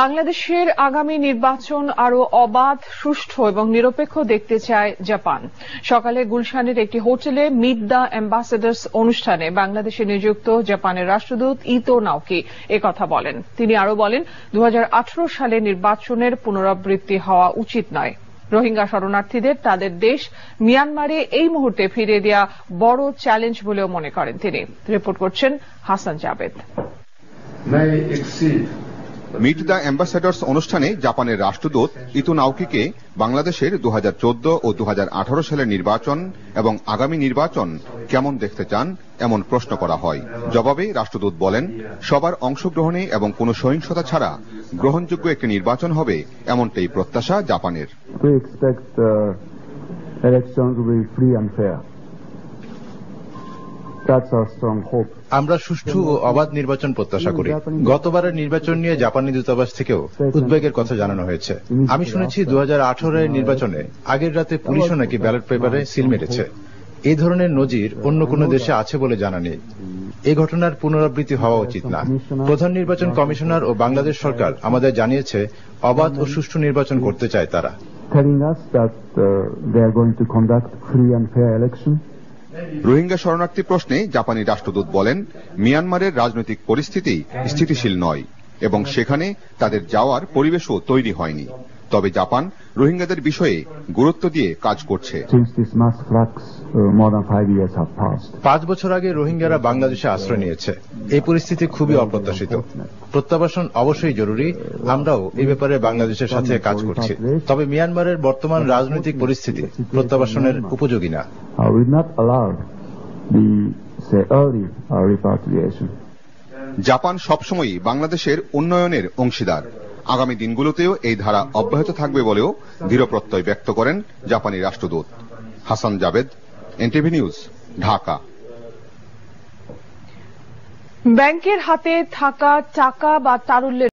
বাংলাদেশের আগামী নির্বাচন আরো অবাধ, সুষ্ঠু এবং নিরপেক্ষ দেখতে চায় জাপান। সকালে গুলশানের একটি হোটেলে মিট দ্য অ্যাম্বাসেডার্স অনুষ্ঠানে বাংলাদেশে নিযুক্ত জাপানের রাষ্ট্রদূত ইতো নাওকি একথা বলেন। তিনি আরো বলেন, 2018 সালে নির্বাচনের পুনরাবৃত্তি হওয়া উচিত নয়। রোহিঙ্গা শরণার্থীদের তাদের দেশ মিয়ানমারে এই মুহূর্তে ফিরিয়ে দেওয়া বড় চ্যালেঞ্জ বলেও মনে করেন তিনি। রিপোর্ট করছেন Hasan Jabed. Meet the ambassadors অনুষ্ঠানে জাপানের রাষ্ট্রদূত ইতো নাওকিকে বাংলাদেশের 2014 ও 2018 সালের নির্বাচন এবং আগামী নির্বাচন কেমন দেখতে চান এমন প্রশ্ন করা হয়। জবাবে রাষ্ট্রদূত বলেন, সবার অংশগ্রহণে এবং কোনো সহিংসতা ছাড়া গ্রহণযোগ্য একটি নির্বাচন হবে এমনটাই প্রত্যাশা জাপানের। আমরা সুষ্ঠু ও অবাধ নির্বাচন প্রত্যাশা করি। গতবারের নির্বাচন নিয়ে জাপানি দূতাবাস থেকেও উদ্বেগের কথা জানানো হয়েছে। আমি শুনেছি 2018 এর নির্বাচনে আগের রাতে পুলিশও নাকি ব্যালট পেপারে সিল মেরেছে। এই ধরনের নজির অন্য কোনো দেশে আছে বলে জানা নেই। এই ঘটনার পুনরাবৃত্তি হওয়া উচিত না। প্রধান নির্বাচন কমিশনার ও বাংলাদেশ সরকার আমাদের জানিয়েছে অবাধ ও সুষ্ঠু নির্বাচন করতে চায় তারা। রোহিঙ্গা শরণার্থী প্রশ্নে জাপানি রাষ্ট্রদূত বলেন, মিয়ানমারের রাজনৈতিক পরিস্থিতি স্থিতিশীল নয় এবং সেখানে তাদের যাওয়ার পরিবেশও তৈরি হয়নি। তবে জাপান রোহিঙ্গাদের বিষয়ে গুরুত্ব দিয়ে কাজ করছে। 5 বছর আগে রোহিঙ্গারা বাংলাদেশে আশ্রয় নিয়েছে। এই পরিস্থিতি খুবই অপ্রত্যাশিত। প্রত্যাবাসন অবশ্যই জরুরি। আমরাও এই ব্যাপারে বাংলাদেশের সাথে কাজ করছি। তবে মিয়ানমারের বর্তমান রাজনৈতিক পরিস্থিতি প্রত্যাবাসনের উপযোগী না। জাপান সবসময়ই বাংলাদেশের উন্নয়নের অংশীদার। আগামী দিনগুলোতেও এই ধারা অব্যাহত থাকবে বলেও দৃঢ় প্রত্যয় ব্যক্ত করেন জাপানি রাষ্ট্রদূত। Hasan Jabed, NTV news, Dhaka. ব্যাংকের হাতে থাকা টাকা বা তারল্যের